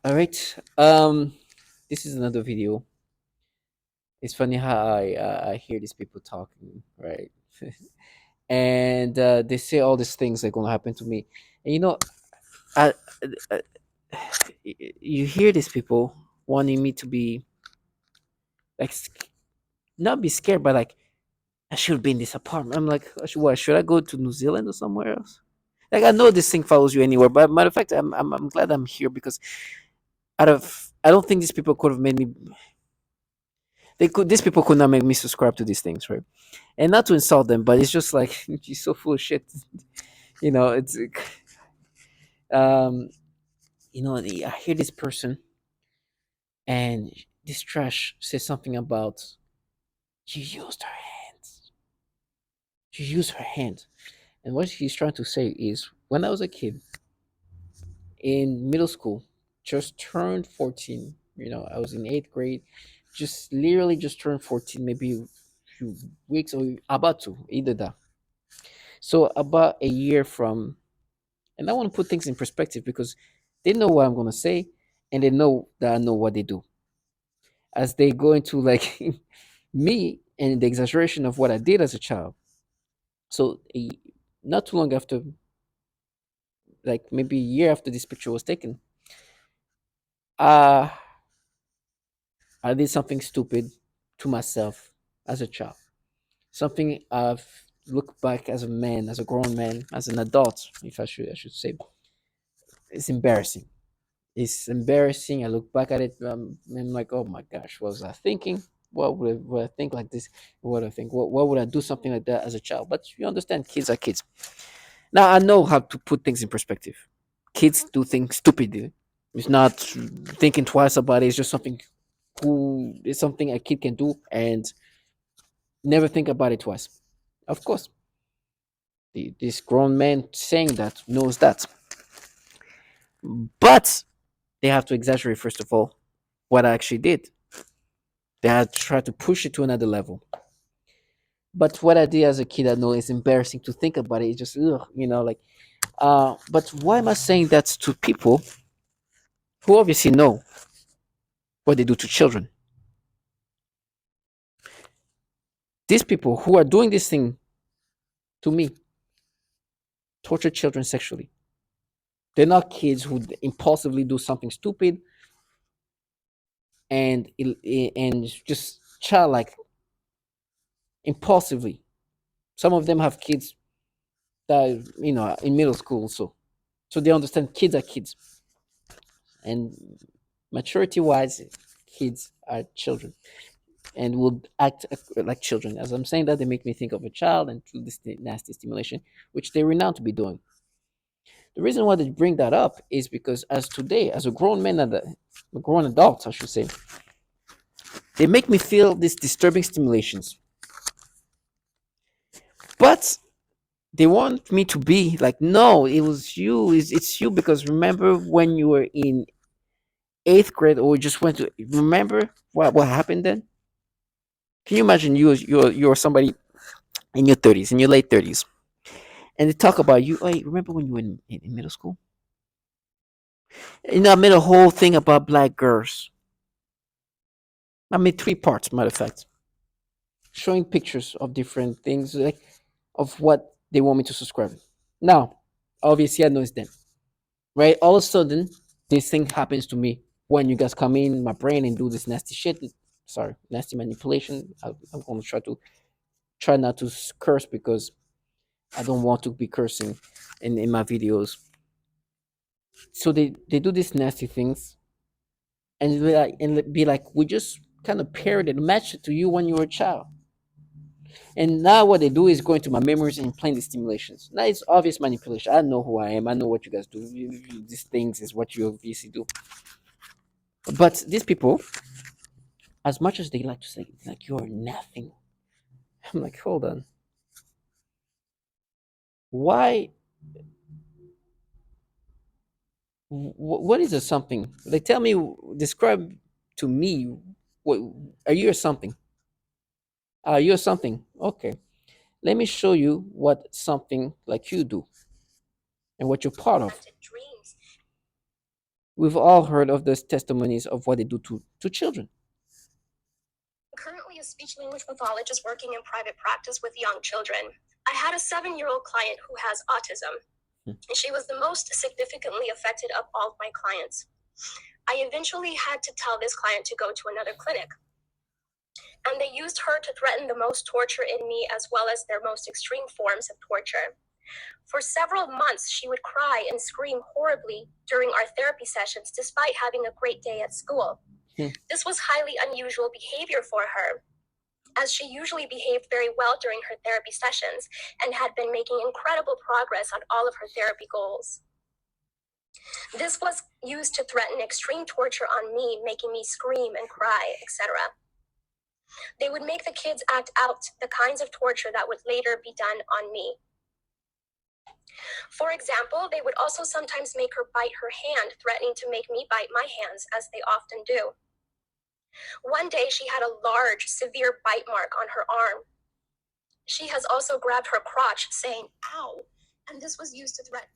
All right. This is another video. It's funny how I hear these people talking, right? And they say all these things that are gonna happen to me. And I, I you hear these people wanting me to be like not be scared, but like I should be in this apartment. I'm like, what? Should I go to New Zealand or somewhere else? Like I know this thing follows you anywhere, but matter of fact, I'm glad I'm here because I don't think these people could have made me. These people could not make me subscribe to these things, right? And not to insult them, but it's just like she's so full of shit. It's um, I hear this person and this trash says something about she used her hands. She used her hands, and what he's trying to say is, when I was a kid in middle school, just turned 14. I was in eighth grade, just literally just turned 14, maybe a few weeks or about to either that. So about a year from, and I want to put things in perspective because they know what I'm going to say and they know that I know what they do. As they go into like me and the exaggeration of what I did as a child. So not too long after, like maybe a year after this picture was taken, uh, I did something stupid to myself as a child. Something I've looked back as a man, as a grown man, as an adult, if I should say. It's embarrassing. It's embarrassing. I look back at it, and I'm like, oh my gosh, what was I thinking? Would I think like this? What would I think? What would I do something like that as a child? But you understand, kids are kids. Now I know how to put things in perspective. Kids do things stupidly. It's not thinking twice about it. It's just something it's something a kid can do and never think about it twice. Of course, this grown man saying that knows that, but they have to exaggerate first of all what I actually did. They had to try to push it to another level. But what I did as a kid, I know it's embarrassing to think about it. It's just, ugh, like. But why am I saying that to people who obviously know what they do to children? These people who are doing this thing to me, torture children sexually. They're not kids who impulsively do something stupid and just childlike, impulsively. Some of them have kids that in middle school, so they understand kids are kids, and maturity wise, kids are children and will act like children. As I'm saying that, they make me think of a child and through this nasty stimulation, which they renowned to be doing. The reason why they bring that up is because as today, as a grown man and a grown adult, I should say, they make me feel these disturbing stimulations. But they want me to be like, no, it was you. It's you because remember when you were in eighth grade or just went to remember what happened then? Can you imagine you're somebody in your 30s, in your late 30s, and they talk about you. Hey, remember when you were in middle school? I made a whole thing about black girls. I made three parts, matter of fact, showing pictures of different things, like of what they want me to subscribe. Now, obviously, I know it's them, right? All of a sudden, this thing happens to me when you guys come in my brain and do this nasty shit. Sorry, nasty manipulation. I'm going to try not to curse because I don't want to be cursing in my videos. So they do these nasty things and be like we just kind of paired and matched it to you when you were a child. And now what they do is go into my memories and playing the stimulations. Now it's obvious manipulation. I know who I am. I know what you guys do. These things is what you obviously do. But these people, as much as they like to say, like you're nothing, I'm like, hold on. Why? What is a something? Like, tell me, describe to me. What are you or something? Are you or something? Okay. Let me show you what something like you do and what you're part of. We've all heard of those testimonies of what they do to children. Currently a speech language pathologist working in private practice with young children. I had a 7-year-old client who has autism, and she was the most significantly affected of all of my clients. I eventually had to tell this client to go to another clinic, and they used her to threaten the most torture in me as well as their most extreme forms of torture. For several months, she would cry and scream horribly during our therapy sessions despite having a great day at school. This was highly unusual behavior for her, as she usually behaved very well during her therapy sessions and had been making incredible progress on all of her therapy goals. This was used to threaten extreme torture on me, making me scream and cry, etc. They would make the kids act out the kinds of torture that would later be done on me. For example, they would also sometimes make her bite her hand, threatening to make me bite my hands, as they often do. One day, she had a large, severe bite mark on her arm. She has also grabbed her crotch, saying, "Ow," and this was used to threaten.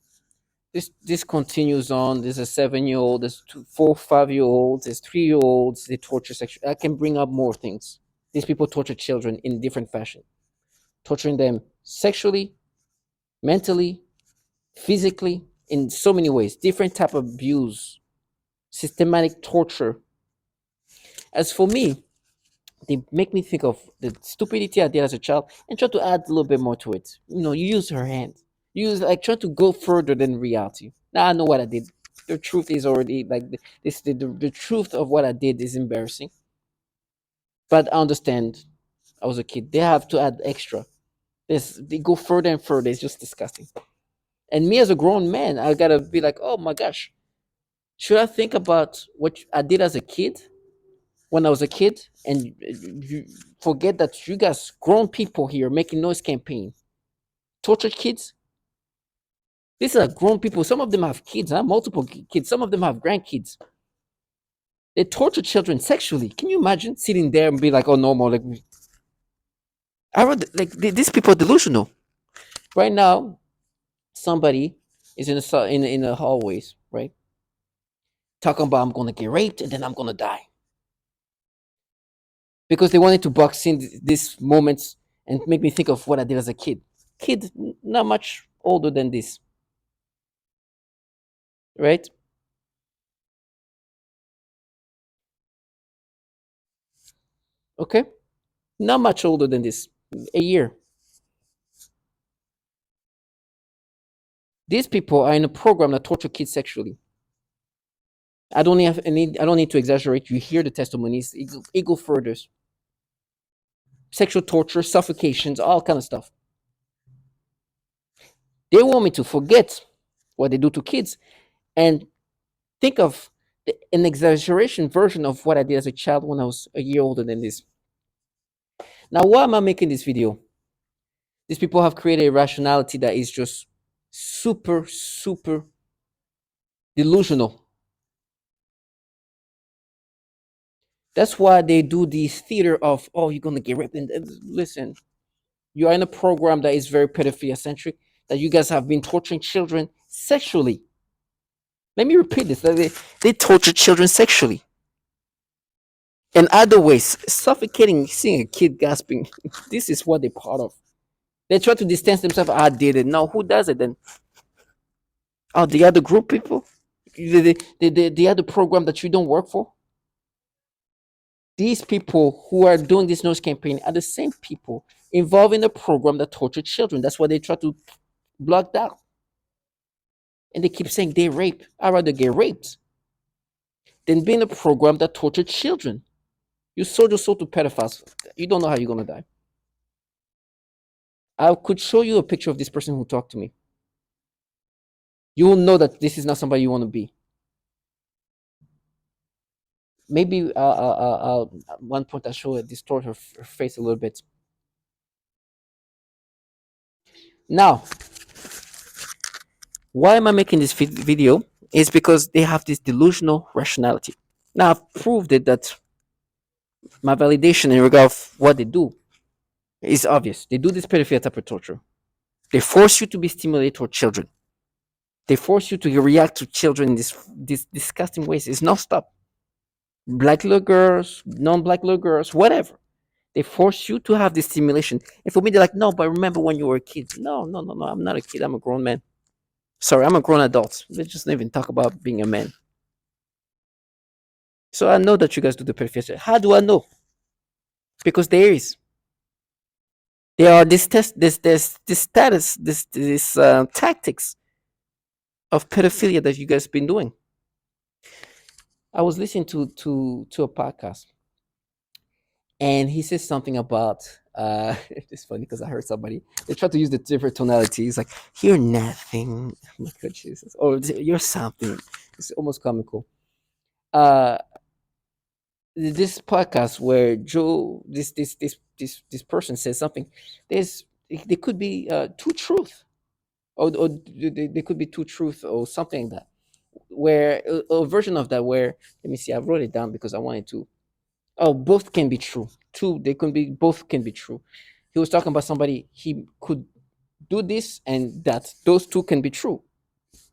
This continues on. There's a 7-year-old, there's 4, 5-year-olds, there's 3-year-olds. They torture sexually. I can bring up more things. These people torture children in different fashion, torturing them sexually, mentally, physically, in so many ways. Different type of abuse, systematic torture. As for me, they make me think of the stupidity I did as a child and try to add a little bit more to it. You use her hand. You use like try to go further than reality. Now I know what I did. The truth is already like the truth of what I did is embarrassing. But I understand I was a kid. They have to add extra. They go further and further. It's just disgusting. And me as a grown man, I gotta be like, oh my gosh, should I think about what I did as a kid when I was a kid, and you forget that you guys, grown people here, making noise campaign, torture kids. These are grown people. Some of them have kids, huh? Multiple kids. Some of them have grandkids. They torture children sexually. Can you imagine sitting there and be like, "Oh, no more." Like, I read like these people are delusional. Right now, somebody is in the hallways, right, talking about I'm gonna get raped and then I'm gonna die because they wanted to box in these moments and make me think of what I did as a kid. Kid, not much older than this, right? Okay, not much older than this, a year. These people are in a program that torture kids sexually. I don't need to exaggerate. You hear the testimonies. It go further. Sexual torture, suffocations, all kind of stuff. They want me to forget what they do to kids and think of an exaggeration version of what I did as a child when I was a year older than this. Now, why am I making this video? These people have created a rationality that is just super, super delusional. That's why they do this theater of, oh, you're gonna get raped. And listen, you are in a program that is very pedophilia centric, that you guys have been torturing children sexually. Let me repeat this. They torture children sexually. And other ways, suffocating, seeing a kid gasping. This is what they're part of. They try to distance themselves. I did it. Now, who does it then? Oh, the other group people? The other program that you don't work for? These people who are doing this nose campaign are the same people involved in the program that torture children. That's why they try to block that. And they keep saying they rape. I'd rather get raped than be in a program that tortured children. You sold your soul to pedophiles. You don't know how you're gonna die. I could show you a picture of this person who talked to me. You will know that this is not somebody you want to be. Maybe at one point I show her distort her face a little bit. Now, why am I making this video? Is because they have this delusional rationality. Now I've proved it that my validation in regard of what they do is obvious. They do this pedophilia type of torture. They force you to be stimulated toward children. They force you to react to children in this disgusting ways. It's not stop. Black little girls, non-black little girls, whatever. They force you to have this stimulation. And for me, they're like, no, but remember when you were a kid. No, no, no, no. I'm not a kid. I'm a grown man. Sorry, I'm a grown adult. Let's just not even talk about being a man. So I know that you guys do the perfect. How do I know? Because there is. There are this status, this tactics of pedophilia that you guys been doing. I was listening to a podcast, and he says something about it's funny because I heard somebody they try to use the different tonalities like you're nothing. Oh my god, Jesus, or you're something. It's almost comical. Uh, this podcast where Joe, this person says something. There's there could be two truth, or there could be two truth or something like that. Where a version of that where let me see, I wrote it down because I wanted to. Oh, both can be true. Two, they can be both can be true. He was talking about somebody he could do this and that. Those two can be true.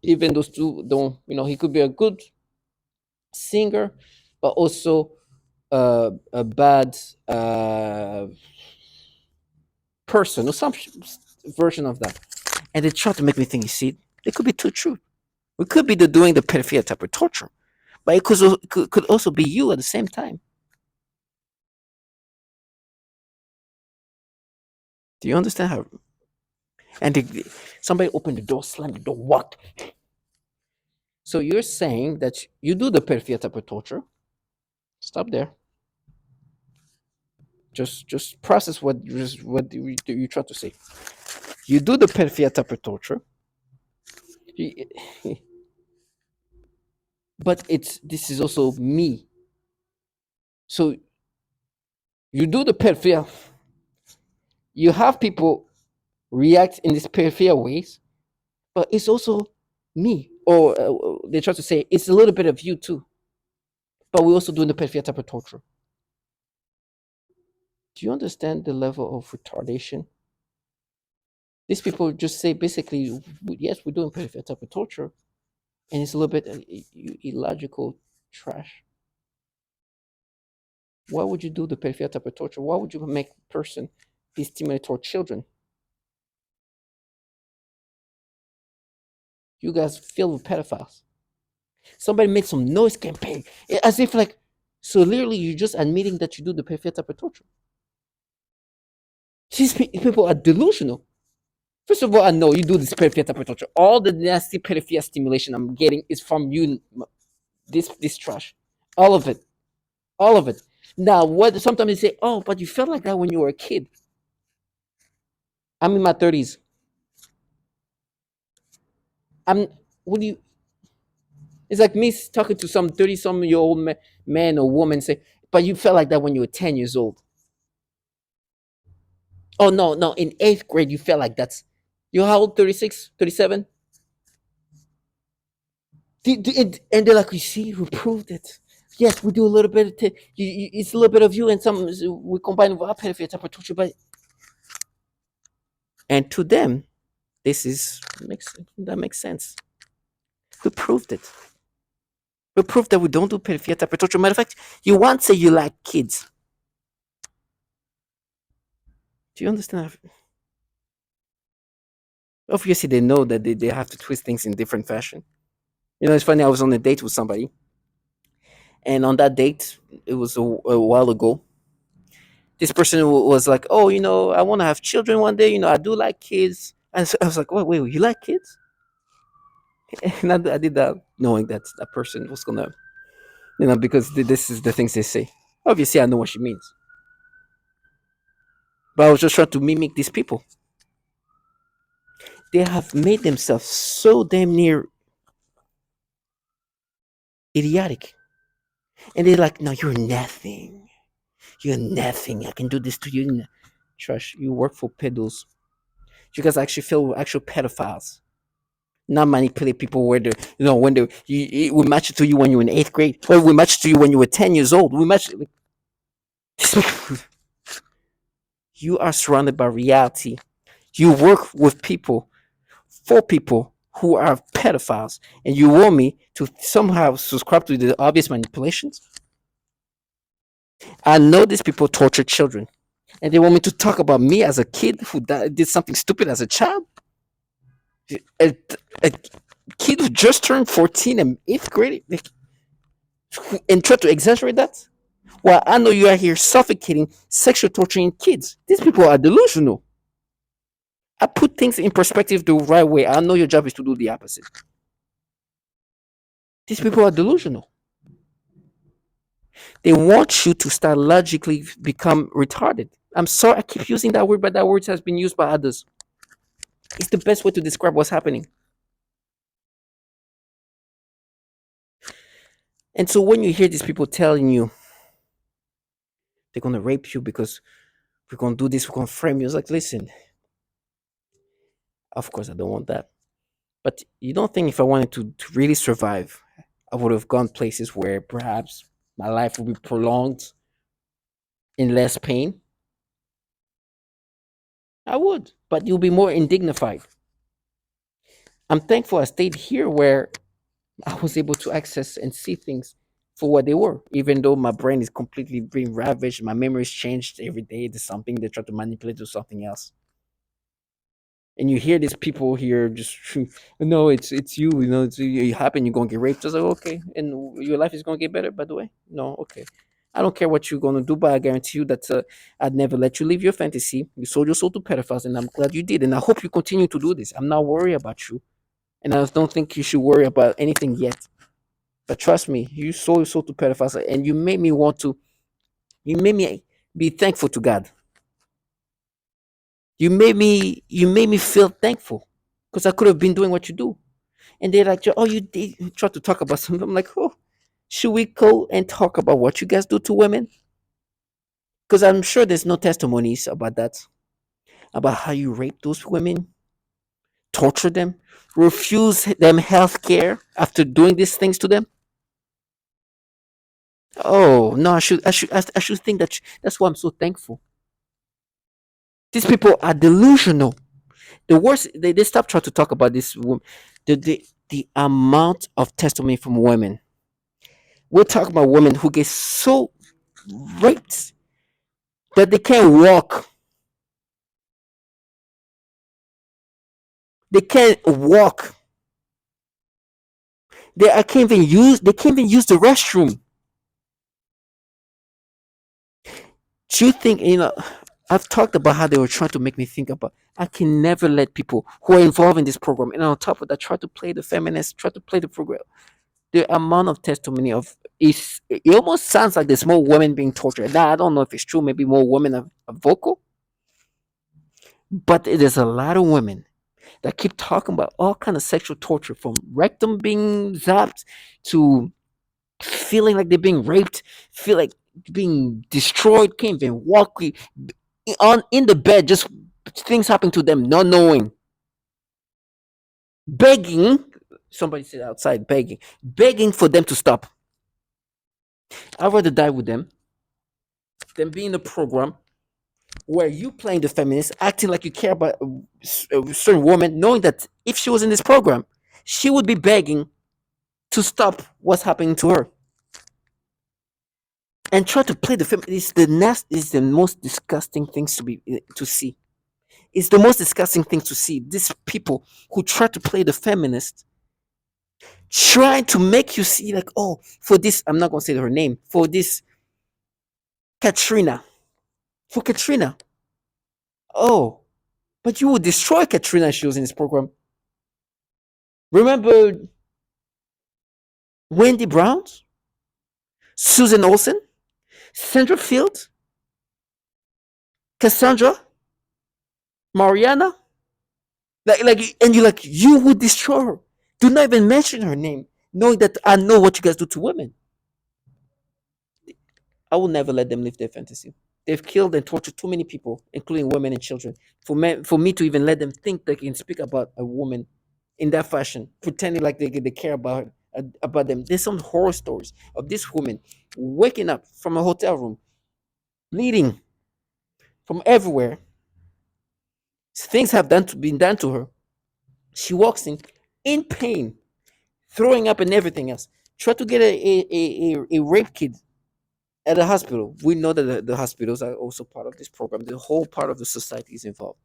Even those two don't, he could be a good singer, but also a bad person or some version of that. And they try to make me think, you see, it could be too true. We could be doing the pedophilia type of torture, but it could also be you at the same time. Do you understand how? And somebody opened the door, slammed the door, walked. So you're saying that you do the pedophilia type of torture. Stop there. Just process what you try to say. You do the pedophilia type of torture, you- but this is also me. So you do the pedophilia. You have people react in these pedophilia ways, but it's also me. Or they try to say it's a little bit of you too. But we're also doing the pedophilia type of torture. Do you understand the level of retardation? These people just say basically, yes, we're doing pedophilia type of torture, and it's a little bit illogical trash. Why would you do the pedophilia type of torture? Why would you make a person be stimulated toward children? You guys filled with pedophiles. Somebody made some noise campaign, as if like, so literally you're just admitting that you do the pedophilia type of torture. These people are delusional. First of all, I know you do this pedophilia type of torture. All the nasty pedophilia stimulation I'm getting is from you. This trash, all of it, all of it. Now, what sometimes they say, oh, but you felt like that when you were a kid. I'm in my 30s. I'm what do you it's like me talking to some 30-some-year-old man or woman say, but you felt like that when you were 10 years old. Oh no, no, in eighth grade you felt like that. You're how old? 36, 37? And they're like, you see, we proved it. Yes, we do a little bit of it's a little bit of you and some we combine with our benefit type of torture, but and to them, this is makes sense. We proved it. We proved that we don't do pedophilia type of torture. Matter of fact, you once say you like kids. Do you understand? Obviously, they know that they have to twist things in different fashion. It's funny. I was on a date with somebody, and on that date, it was a while ago. This person was like, "Oh, I want to have children one day. I do like kids." And so I was like, "Wait, you like kids?" And I did that knowing that that person was gonna, because this is the things they say. Obviously, I know what she means, but I was just trying to mimic these people. They have made themselves so damn near idiotic, and they're like, "No, you're nothing. You're nothing. I can do this to you." Trash. You work for pedos. You guys actually feel actual pedophiles. Not manipulate people where they, when we match it to you when you were in eighth grade, or we match it to you when you were 10 years old. We match. You are surrounded by reality. You work with people, for people who are pedophiles, and you want me to somehow subscribe to the obvious manipulations? I know these people torture children, and they want me to talk about me as a kid who did something stupid as a child. A, a kid who just turned 14 in eighth grade, like, and try to exaggerate that. Well, I know you are here suffocating, sexual torturing kids. These people are delusional. I put things in perspective the right way. I know your job is to do the opposite. These people are delusional. They want you to start logically become retarded. I'm sorry I keep using that word, but that word has been used by others. It's the best way to describe what's happening. And so when you hear these people telling you they're gonna rape you because we're gonna do this, we're gonna frame you, it's like, listen, of course I don't want that. But you don't think if I wanted to really survive, I would have gone places where perhaps my life would be prolonged in less pain? I would, but you'll be more indignified. I'm thankful I stayed here where I was able to access and see things for what they were, even though my brain is completely being ravaged, my memories changed every day. There's something they try to manipulate to something else. And you hear these people here just no, it's you, it happened, you're gonna get raped. Just like, okay, and your life is gonna get better, by the way. No, okay. I don't care what you're gonna do, but I guarantee you that I'd never let you live your fantasy. You sold your soul to pedophiles, and I'm glad you did. And I hope you continue to do this. I'm not worried about you, and I don't think you should worry about anything yet. But trust me, you sold your soul to pedophiles, and you made me want to. You made me be thankful to God. You made me feel thankful because I could have been doing what you do. And they're like, oh, you did try to talk about something. I'm like, oh, should we go and talk about what you guys do to women? Because I'm sure there's no testimonies about that, about how you rape those women, torture them, refuse them health care after doing these things to them. Oh no, I should think that's why I'm so thankful. These people are delusional. The worst, they stop trying to talk about this the amount of testimony from women. We're talking about women who get so raped that they can't walk. They can't walk. They can't even use the restroom. Do you think, I've talked about how they were trying to make me think about, I can never let people who are involved in this program, and on top of that, try to play the feminist, try to play the program. The amount of testimony of is it almost sounds like there's more women being tortured. Now I don't know if it's true. Maybe more women are vocal, but there's a lot of women that keep talking about all kind of sexual torture, from rectum being zapped to feeling like they're being raped, feel like being destroyed, can't even walk on in the bed, just things happen to them, not knowing, begging. Somebody said outside, begging for them to stop. I'd rather die with them than be in a program where you playing the feminist, acting like you care about a certain woman, knowing that if she was in this program, she would be begging to stop what's happening to her, and try to play the feminist. Is the most disgusting things to see. It's the most disgusting thing to see. These people who try to play the feminist, trying to make you see like, oh, for this, I'm not gonna say her name, for this Katrina, for Katrina. Oh, but you would destroy Katrina if she was in this program. Remember Wendy Brown, Susan Olsen, Sandra Field, Cassandra, Mariana? And you're like, you would destroy her. Do not even mention her name, knowing that I know what you guys do to women. I will never let them live their fantasy. They've killed and tortured too many people, including women and children. For me to even let them think they can speak about a woman in that fashion, pretending like they care about them. There's some horror stories of this woman waking up from a hotel room, bleeding from everywhere. Things have been done to her. She walks in. in pain, throwing up and everything else. Try to get a rape kid at a hospital. We know that the hospitals are also part of this program. The whole part of the society is involved.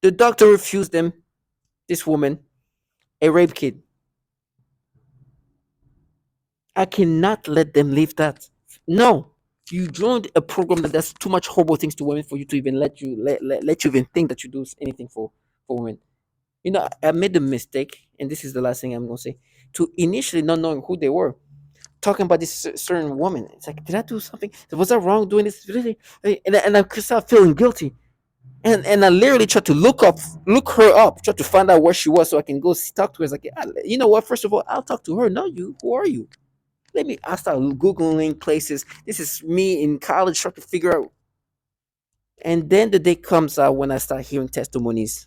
The doctor refused them, this woman, a rape kid. I cannot let them leave that. No. You joined a program that does too much horrible things to women for you to even let you even think that you do anything for women. You know, I made the mistake, and this is the last thing I'm gonna say, to initially not knowing who they were, talking about this certain woman. It's like, did I do something? Was I wrong doing this? Really? And I could start feeling guilty. And I literally tried to look her up, try to find out where she was so I can go talk to her. It's like, you know what? First of all, I'll talk to her, not you. Who are you? I start Googling places. This is me in college trying to figure out. And then the day comes out when I start hearing testimonies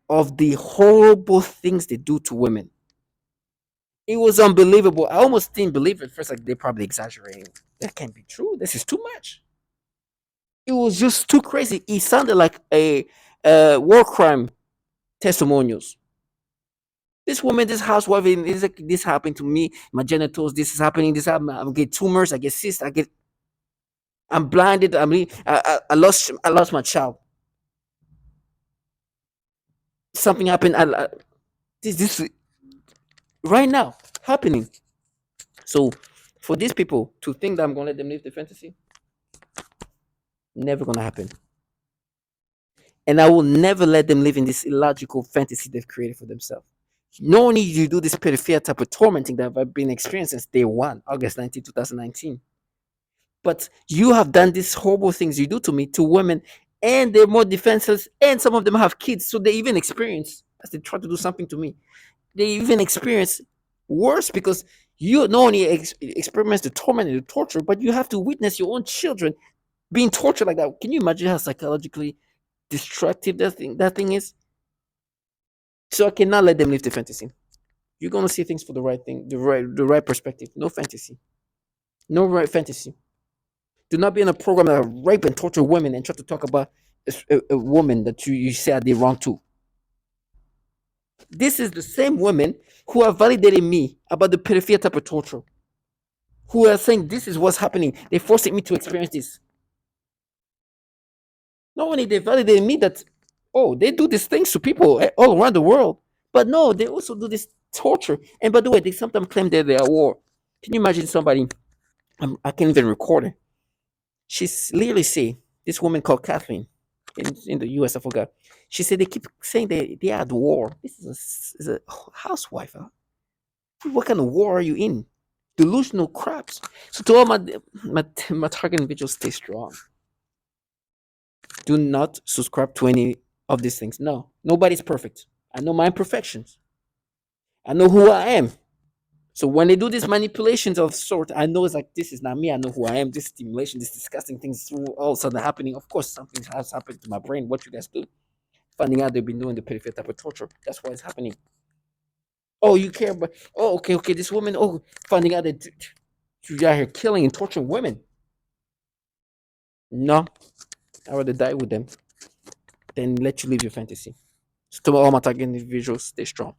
of the horrible things they do to women. It was unbelievable. I almost didn't believe it at first, like they're probably exaggerating. That can't be true. This is too much. It was just too crazy. It sounded like a war crime testimonials. This woman, this housewife, is like, this happened to me. My genitals, this is happening. This happened. I get tumors. I get cysts. I'm blinded. I lost my child. Something happened. This right now happening. So for these people to think that I'm gonna let them live the fantasy, never gonna happen. And I will never let them live in this illogical fantasy they've created for themselves. Not only do you do this pedophilia type of tormenting that I've been experiencing since day one, August 2019, but you have done these horrible things you do to me to women, and they're more defenseless, and some of them have kids, so they even experience, as they try to do something to me, they even experience worse because you not only experience the torment and the torture, but you have to witness your own children being tortured like that. Can you imagine how psychologically destructive that thing is? So I cannot let them live the fantasy. You're gonna see things for the right thing, the right perspective. No fantasy. No right fantasy. Do not be in a program that rape and torture women and try to talk about a woman that you say I did wrong to. This is the same women who are validating me about the pedophilia type of torture, who are saying this is what's happening. They're forcing me to experience this. Not only they validate me that, oh, they do these things to people all around the world, but no, they also do this torture. And by the way, they sometimes claim that they are war. Can you imagine somebody? I can't even record it. She's literally say this woman called Kathleen in the U.S. I forgot. She said they keep saying they are at war. This is a housewife. Huh? What kind of war are you in? Delusional craps. So to all my target individuals, stay strong. Do not subscribe to any of these things. No, nobody's perfect. I know my imperfections. I know who I am. So when they do these manipulations of sort, I know it's like this is not me. I know who I am. This stimulation, this disgusting things all of a sudden happening. Of course, something has happened to my brain. What you guys do? Finding out they've been doing the pedophilia type of torture. That's why it's happening. Oh, you care about? Oh, okay. This woman. Oh, finding out that you out here killing and torturing women. No, I rather die with them than let you live your fantasy. So to all my target individuals, stay strong.